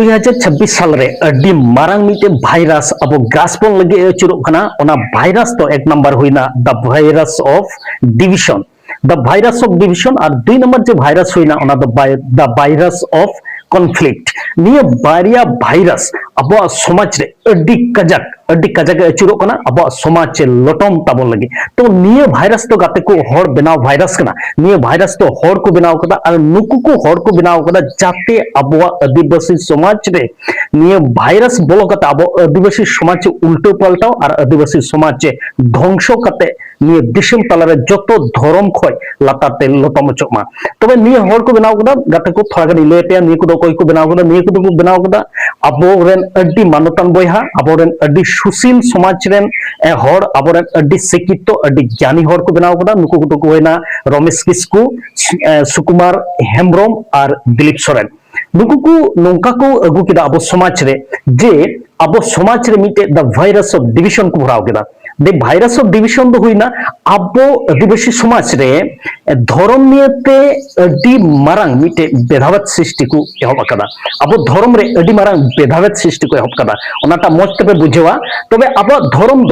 2026 साल रे अड्डी मारंग मिटे भाइरस अब ग्रासपोन लगे चुरुक कना ओना भाइरस तो एक नंबर हुईना द भाइरस ऑफ डिविजन और दुई नंबर जो भाइरस हुईना ओना द भाइरस ऑफ कॉन्फ्लिक्ट निया बारिया भाइरस अब समाज रे अड्डी कजक चुरुक कना अब समाज चे लटम ताबन लगे तो निया भाइरस तो गाते को हर बनाव भाइरस कना निया भाइरस तो हर को बनाव कदा और नुकु को हर को बनाव कदा जाते अब आदिवासी समाज रे निया भाइरस बोलो कता अब आदिवासी समाज उल्टो पलटाओ और आदिवासी समाज ध्वंस कते निया दिशम तलारे जतो धर्म खय लाताते लटम चमा तबे निया हर को बनाव कदा गाते को थोड़ा गनी लेते निया को कोई को बनाव कदा निया को बनाव कदा अबोरेन अड्डी मानतान बयहा अबोरेन अड्डी सुशील समाज रेन हर अबोरेन अड्डी शिक्षित अड्डी ज्ञानी हर को बनाव कदा नुकु को होइना रमेश किस्कू सुकुमार हेम्ब्रम और दिलीप सोरेन नुकु को नोंका को अगु केदा अब समाज रे जे अब समाज रे मिटे द भाइरस ऑफ डिविजन को भराव केदा दे भाइरस ऑफ डिविजन दो हुईना अब आदिवासी समाज रे धर्म नियते अड्डी मारंग मिटे बेधावत सृष्टि को एहब कदा अब धर्म रे अड्डी मारंग बेधावत सृष्टि को एहब कदा ओनाटा मज तबे बुझेवा तबे अब धर्म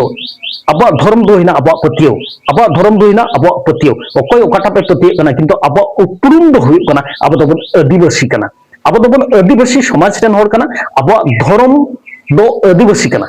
दो हिना अब पतियो अब धर्म दो हिना अब पतियो ओकय ओकाटा पे पतियो कना किंतु अब उपरुम दो हुई कना अब दोबन आदिवासी कना अब दोबन आदिवासी समाज रेन हर कना अब धर्म दो आदिवासी कना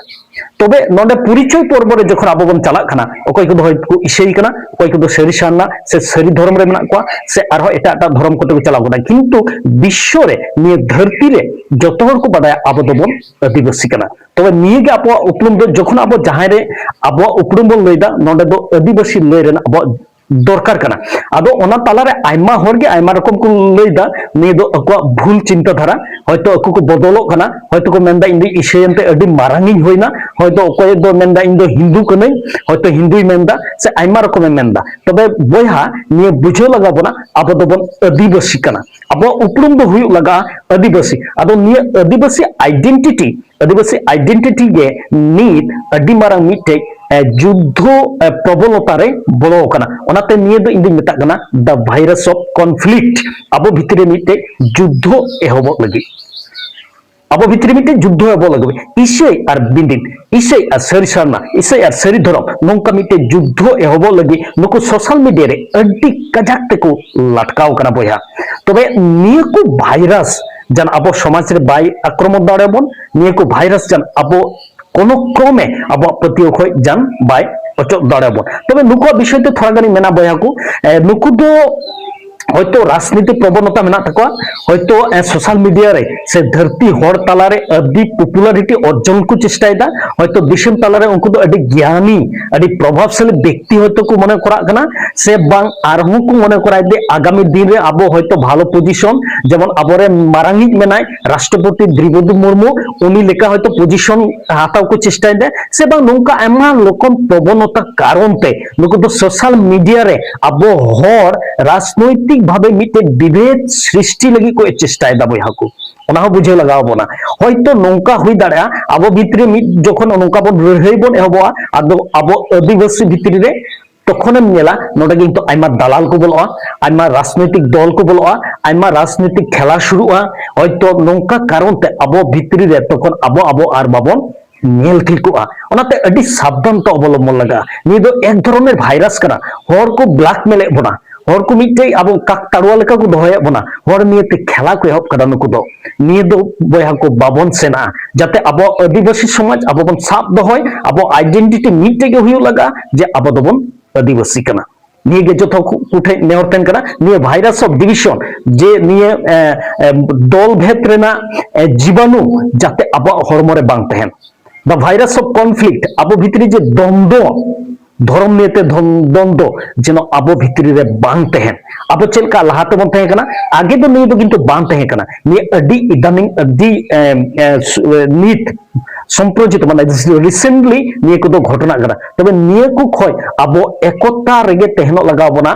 तबे नोडे परिचय पर्व रे जखन अब बन चला खाना ओकय को होय को इसेई कना ओकय को सरी सारना से सरी धर्म रे मेना को से आरो एटा एटा धर्म को तो चला कना किंतु विश्व रे निये धरती रे जतो हर को बदाय अब दोबन आदिवासी कना तबे निये गे अब उपरुम दो जखन अब जहां रे अब उपरुम बन लैदा नोडे दो आदिवासी लय रे अब दरकार कना आदो ओना तालारे आयमा हरगे आयमा रकम को लैदा ने दो अको भूल चिंता धारा हयतो अको को बदलो कना हयतो को मेंदा इंदो इसेयनते अडी मारांगी होइना हयतो अकोय दो मेंदा इंदो हिंदू कनै हयतो हिंदुई मेंदा से आयमा रकम मेंदा तबे बयहा ने बुझो लगा बना अब दोबन आदिवासी कना अब उपरुम दो हुई लगा आदिवासी आदो ने आदिवासी आइडेंटिटी गे नीत अडी मारांग मिटे युद्ध प्रबलतारे बोलो कना ओनाते निये दो इंदी मेता कना द भाइरस ऑफ कॉन्फ्लिक्ट अब भितरे मिटे युद्ध एहब लगी अब भितरे मिटे युद्ध एहब लगे इसे और बिंदिन इसे और सरी सारना इसे और सरी धरम नोंका मिटे युद्ध एहब लगी नुको सोशल मीडिया रे अड्डी कजाक तेको लटकाव कना बया तबे निये को भाइरस जान अब समाज रे बाय आक्रमण दाड़ेबन निये को भाइरस जान अब कोनो क्रमे अब प्रतियो खय जान बाय अचो दाड़ेबन तबे नुको विषय ते थोड़ा गानी मेना बया को नुको दो हयतो राजनीति प्रवणता मेना तको हयतो सोशल मीडिया रे से धरती हर तालारे अदि पॉपुलैरिटी अर्जन को चेष्टायदा हयतो दिशम तालारे उनको दो अदि ज्ञानी अदि प्रभावशाली व्यक्ति हयतो को मने करा कना से बांग आरहु को मने कराय दे आगामी दिन रे आबो हयतो भालो पोजीशन जेमन आबोरे मारांगी मेनाय राष्ट्रपति द्रौपदी मुर्मू उनी लेका हयतो पोजीशन हाताव को चेष्टाय दे से बांग नोंका एमा लोकम प्रवणता कारणते नुको दो सोशल मीडिया रे आबो हर राजनैतिक भावे मिटे विभेद सृष्टि लगी को चेष्टाय दा बयहा को ओना हो बुझे लगाव बोना हयतो नोंका हुई दाड़ा आबो भितरे मिट जखन नोंका बन रहै बन एहबा आदो आबो आदिवासी भितरे रे तखने नेला नोडे किंतु आइमा दालाल को बोलवा आइमा राजनैतिक दल को बोलवा आइमा राजनैतिक खेला शुरुआ हयतो नोंका कारण ते आबो भितरे रे तखन आबो आर बाबन नेल थिलकुआ ओनाते अडी सावधान तो अवलंबन लगा नि दो एक धरनेर भाइरस कना हर को ब्लैकमेल बोना हर को मिटे अब काक ताड़ुआ लेका को दोहय बना हर नियते खेला को एहब कदा नुको दो निये दो बयहा को बाबन सेना जाते अब आदिवासी समाज अब बन साब दोहय अब आइडेंटिटी मिटे के हुई लगा जे अब दोबन आदिवासी कना निये गे जतो कुठे नेहरतेन कना निये भाइरस ऑफ डिविजन जे निये दल भेद रेना जीवाणु जाते अब हरमरे बांग तहन द भाइरस ऑफ कॉन्फ्लिक्ट अब भितरी जे द्वंद्व धर्म नेते द्वंद्व जेनो अब भितरी रे बांग तहन अब चलका लहाते बन तहे कना आगे दो निये दो किंतु बांग तहे कना निये अडी इदानिंग अडी नीट संप्रजित माने रिसेंटली निये को दो घटना कना तबे निये को खय अब एकता रेगे तहनो लगाव बना